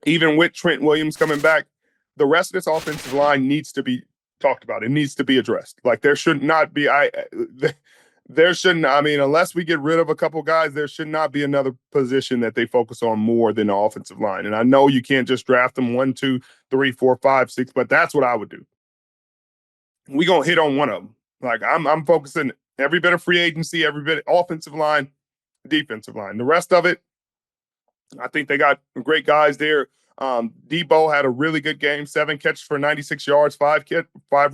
even with Trent Williams coming back, the rest of this offensive line needs to be talked about. It needs to be addressed. Like there should not be there shouldn't. I mean, unless we get rid of a couple guys, there should not be another position that they focus on more than the offensive line. And I know you can't just draft them 1, 2, 3, 4, 5, 6, but that's what I would do. We gonna hit on one of them. Like I'm focusing every bit of free agency, every bit of offensive line, defensive line. The rest of it, I think they got great guys there. Debo had a really good game, 7 catches for 96 yards, 5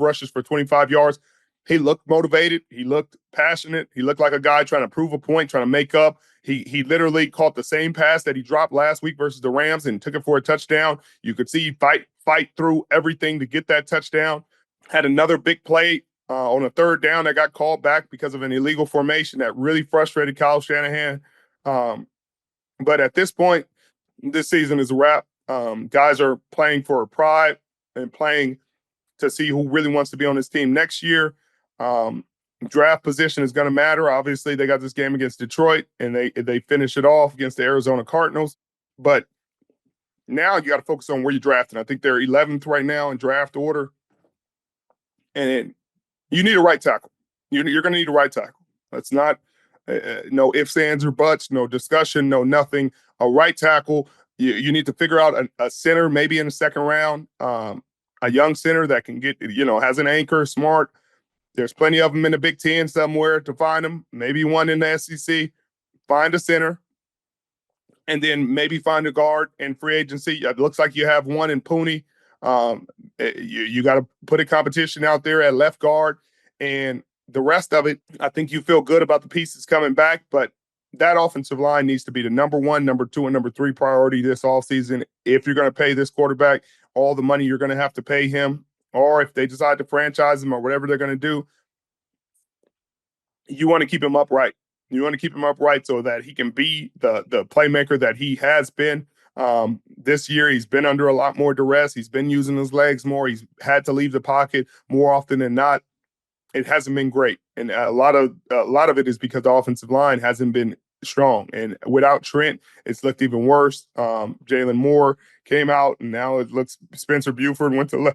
rushes for 25 yards. He looked motivated. He looked passionate. He looked like a guy trying to prove a point, trying to make up. He literally caught the same pass that he dropped last week versus the Rams and took it for a touchdown. You could see fight through everything to get that touchdown. Had another big play on a third down that got called back because of an illegal formation that really frustrated Kyle Shanahan. But at this point, this season is a wrap. Guys are playing for pride and playing to see who really wants to be on this team next year. Draft position is going to matter. Obviously, they got this game against Detroit, and they finish it off against the Arizona Cardinals. But now you got to focus on where you're drafting. I think they're 11th right now in draft order. And you need a right tackle. You're going to need a right tackle. That's not no ifs, ands, or buts, no discussion, no nothing. A right tackle. You need to figure out a center maybe in the second round, a young center that can get, has an anchor, smart. There's plenty of them in the Big Ten somewhere to find them. Maybe one in the SEC. Find a center, and then maybe find a guard in free agency. It looks like you have one in Pooney. You got to put a competition out there at left guard, and the rest of it, I think you feel good about the pieces coming back, but that offensive line needs to be the number 1, number 2, and number 3 priority this offseason. If you're going to pay this quarterback all the money you're going to have to pay him, or if they decide to franchise him or whatever they're going to do, you want to keep him upright. You want to keep him upright so that he can be the playmaker that he has been. This year, he's been under a lot more duress. He's been using his legs more. He's had to leave the pocket more often than not. It hasn't been great, and a lot of it is because the offensive line hasn't been strong. And without Trent, it's looked even worse. Jalen Moore came out, and now it looks Spencer Buford went to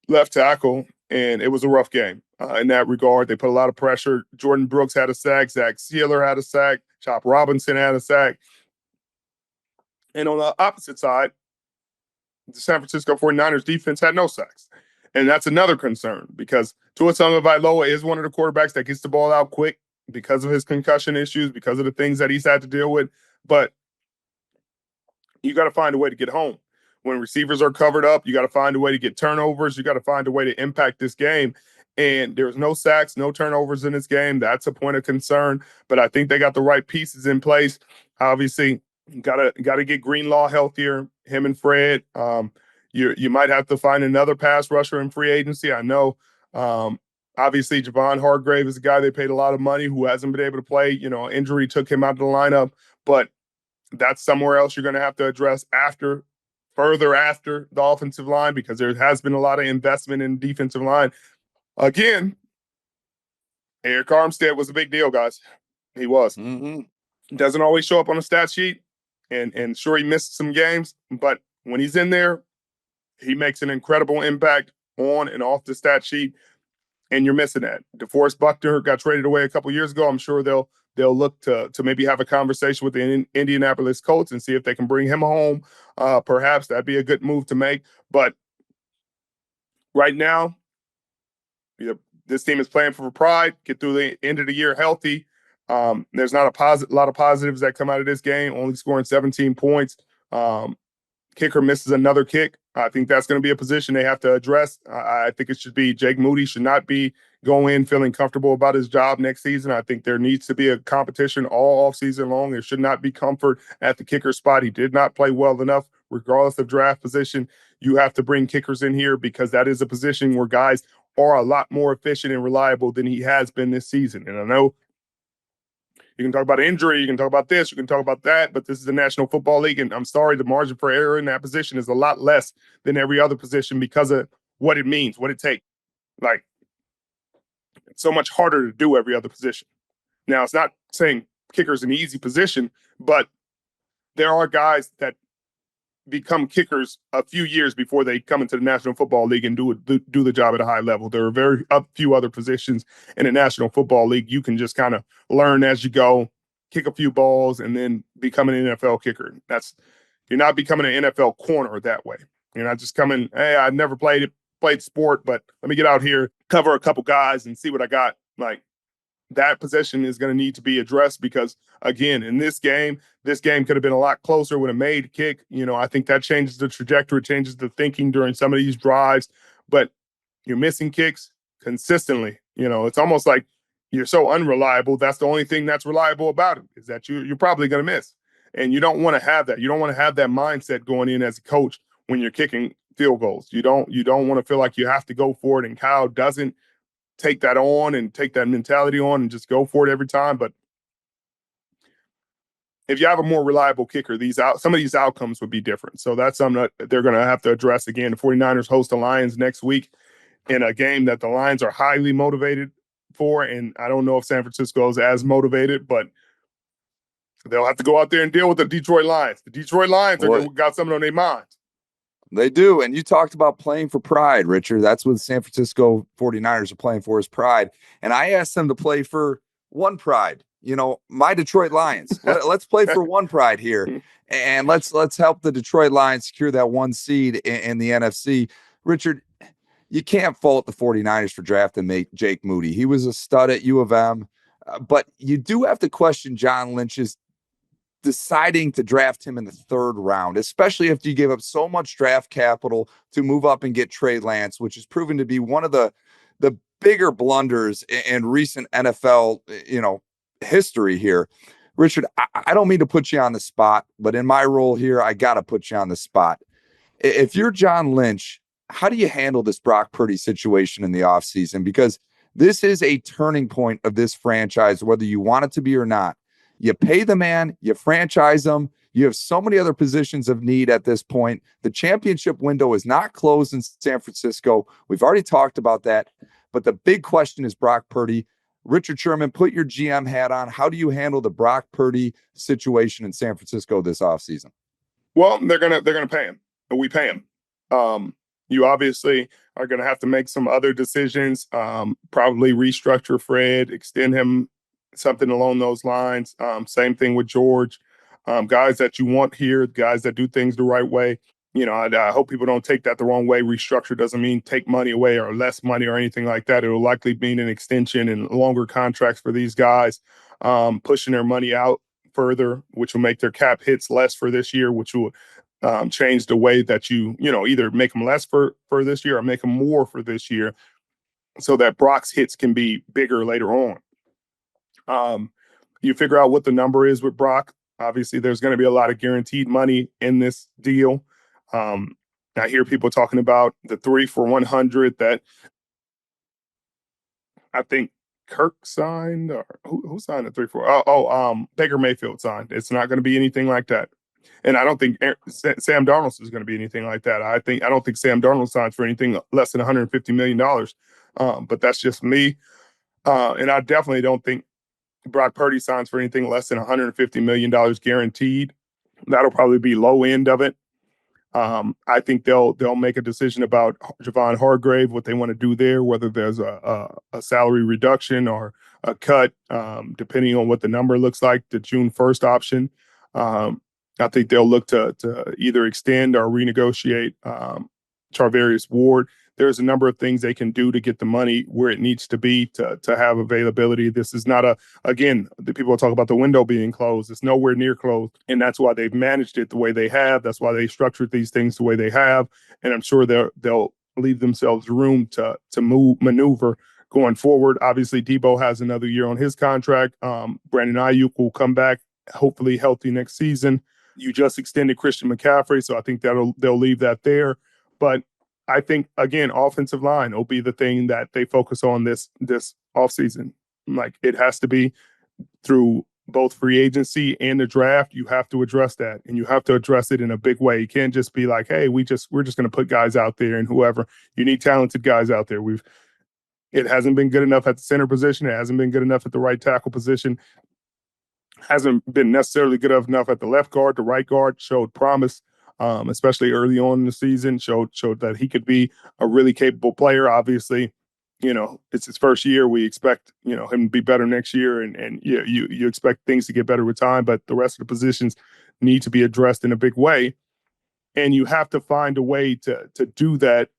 left tackle, and it was a rough game in that regard. They put a lot of pressure. Jordan Brooks had a sack. Zach Sealer had a sack. Chop Robinson had a sack. And on the opposite side, the San Francisco 49ers defense had no sacks. And that's another concern because Tua Tagovailoa is one of the quarterbacks that gets the ball out quick because of his concussion issues, because of the things that he's had to deal with. But you got to find a way to get home. When receivers are covered up, you got to find a way to get turnovers. You got to find a way to impact this game. And there's no sacks, no turnovers in this game. That's a point of concern. But I think they got the right pieces in place. Obviously, gotta get Greenlaw healthier, him and Fred. You might have to find another pass rusher in free agency. I know, obviously, Javon Hargrave is a guy they paid a lot of money who hasn't been able to play. Injury took him out of the lineup, but that's somewhere else you're going to have to address further after the offensive line because there has been a lot of investment in defensive line. Again, Eric Armstead was a big deal, guys. He was. Doesn't always show up on the stat sheet, and sure, he missed some games, but when he's in there, he makes an incredible impact on and off the stat sheet, and you're missing that. DeForest Buckner got traded away a couple years ago. I'm sure they'll look to maybe have a conversation with the Indianapolis Colts and see if they can bring him home. Perhaps that'd be a good move to make. But right now, this team is playing for pride, get through the end of the year healthy. There's not a lot of positives that come out of this game, only scoring 17 points. Kicker misses another kick. I think that's going to be a position they have to address. I think it should be Jake Moody should not be going in feeling comfortable about his job next season. I think there needs to be a competition all offseason long. There should not be comfort at the kicker spot. He did not play well enough, regardless of draft position. You have to bring kickers in here because that is a position where guys are a lot more efficient and reliable than he has been this season. And I know you can talk about injury, you can talk about this, you can talk about that, but this is the National Football League, and I'm sorry, the margin for error in that position is a lot less than every other position because of what it means, what it takes. Like, it's so much harder to do every other position. Now, it's not saying kicker's an easy position, but there are guys that become kickers a few years before they come into the National Football League and do the job at a high level. There are very few other positions in the National Football League you can just kind of learn as you go, kick a few balls, and then become an NFL kicker. You're not becoming an NFL corner that way. You're not just coming, hey, I've never played sport, but let me get out here, cover a couple guys, and see what I got. Like, that position is going to need to be addressed because, again, in this game could have been a lot closer with a made kick. I think that changes the trajectory, changes the thinking during some of these drives. But you're missing kicks consistently. It's almost like you're so unreliable. That's the only thing that's reliable about it, is that you're probably going to miss. And you don't want to have that. You don't want to have that mindset going in as a coach when you're kicking field goals. You don't want to feel like you have to go for it. And Kyle doesn't take that on and take that mentality on and just go for it every time. But if you have a more reliable kicker, some of these outcomes would be different. So that's something that they're going to have to address. Again, the 49ers host the Lions next week in a game that the Lions are highly motivated for. And I don't know if San Francisco is as motivated, but they'll have to go out there and deal with the Detroit Lions. The Detroit Lions got something on their minds. They do. And you talked about playing for pride, Richard. That's what the San Francisco 49ers are playing for, is pride. And I asked them to play for one pride, my Detroit Lions. Let's play for one pride here. And let's help the Detroit Lions secure that one seed in the NFC. Richard, you can't fault the 49ers for drafting Jake Moody. He was a stud at U of M. But you do have to question John Lynch's deciding to draft him in the third round, especially if you give up so much draft capital to move up and get Trey Lance, which has proven to be one of the bigger blunders in recent NFL, history here. Richard, I don't mean to put you on the spot, but in my role here, I got to put you on the spot. If you're John Lynch, how do you handle this Brock Purdy situation in the offseason? Because this is a turning point of this franchise, whether you want it to be or not. You pay the man, you franchise him. You have so many other positions of need at this point. The championship window is not closed in San Francisco. We've already talked about that. But the big question is Brock Purdy. Richard Sherman, put your GM hat on. How do you handle the Brock Purdy situation in San Francisco this offseason? Well, they're gonna pay him. We pay him. You obviously are gonna have to make some other decisions. Probably restructure Fred, extend him, something along those lines. Same thing with George. Guys that you want here, guys that do things the right way. I hope people don't take that the wrong way. Restructure doesn't mean take money away or less money or anything like that. It will likely mean an extension and longer contracts for these guys, pushing their money out further, which will make their cap hits less for this year, which will change the way that you either make them less for this year or make them more for this year, so that Brock's hits can be bigger later on. You figure out what the number is with Brock. Obviously, there's going to be a lot of guaranteed money in this deal. I hear people talking about the 3 for 100 that I think Kirk signed, or who signed the 3 for? Baker Mayfield signed. It's not going to be anything like that. And I don't think Sam Darnold is going to be anything like that. I don't think Sam Darnold signs for anything less than $150 million. But that's just me. And I definitely don't think Brock Purdy signs for anything less than $150 million guaranteed. That'll probably be low end of it. I think they'll make a decision about Javon Hargrave, what they want to do there, whether there's a salary reduction or a cut, depending on what the number looks like, the June 1st option. I think they'll look to either extend or renegotiate Charvarius Ward. There's a number of things they can do to get the money where it needs to be to have availability. This is not again, the people talk about the window being closed. It's nowhere near closed. And that's why they've managed it the way they have. That's why they structured these things the way they have. And I'm sure they'll leave themselves room to maneuver going forward. Obviously, Debo has another year on his contract. Brandon Ayuk will come back, hopefully healthy next season. You just extended Christian McCaffrey, so I think they'll leave that there. But I think, again, offensive line will be the thing that they focus on this offseason. Like, it has to be through both free agency and the draft. You have to address that, and you have to address it in a big way. You can't just be like, hey, we're just going to put guys out there and whoever. You need talented guys out there. It hasn't been good enough at the center position. It hasn't been good enough at the right tackle position. Hasn't been necessarily good enough at the left guard. The right guard showed promise especially early on in the season. Showed that he could be a really capable player. Obviously, it's his first year. We expect him to be better next year, and you expect things to get better with time. But the rest of the positions need to be addressed in a big way, and you have to find a way to do that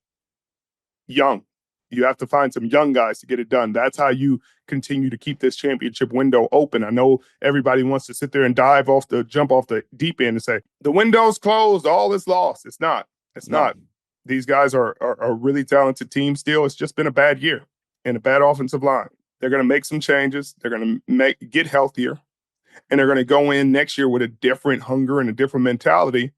young. You have to find some young guys to get it done. That's how you continue to keep this championship window open. I know everybody wants to sit there and jump off the deep end and say, the window's closed, all is lost. It's not. It's not. These guys are a really talented team still. It's just been a bad year and a bad offensive line. They're going to make some changes. They're going to get healthier, and they're going to go in next year with a different hunger and a different mentality,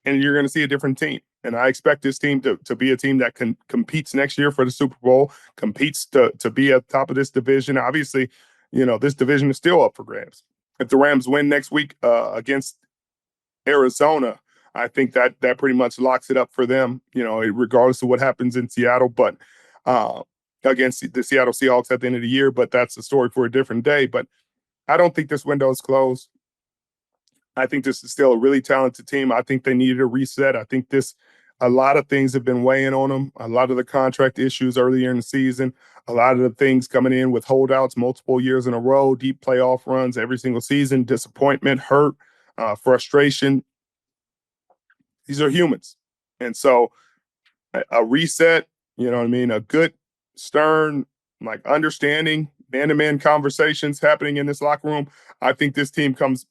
and you're going to see a different team. And I expect this team to be a team that competes next year for the Super Bowl, competes to be at the top of this division. Obviously, this division is still up for grabs. If the Rams win next week against Arizona, I think that pretty much locks it up for them, regardless of what happens in Seattle, but against the Seattle Seahawks at the end of the year. But that's a story for a different day. But I don't think this window is closed. I think this is still a really talented team. I think they needed a reset. I think a lot of things have been weighing on them. A lot of the contract issues earlier in the season, a lot of the things coming in with holdouts multiple years in a row, deep playoff runs every single season, disappointment, hurt, frustration. These are humans. And so a reset, a good, stern, understanding, man-to-man conversations happening in this locker room. I think this team comes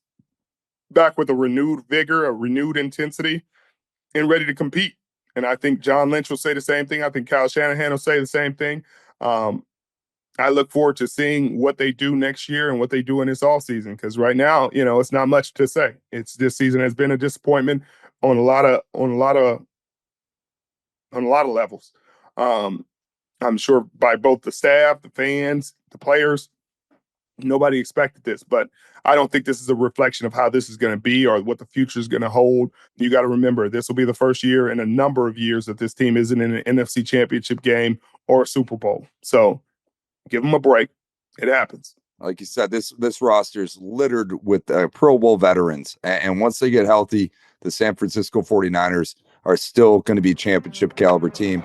back with a renewed vigor, a renewed intensity, and ready to compete. And I think John Lynch will say the same thing. I think Kyle Shanahan will say the same thing. I look forward to seeing what they do next year and what they do in this offseason, because right now, it's not much to say. This season has been a disappointment on a lot of levels. I'm sure by both the staff, the fans, the players. Nobody expected this, but I don't think this is a reflection of how this is going to be or what the future is going to hold. You got to remember, this will be the first year in a number of years that this team isn't in an NFC championship game or a Super Bowl. So give them a break. It happens. Like you said, this roster is littered with Pro Bowl veterans. And once they get healthy, the San Francisco 49ers are still going to be a championship caliber team.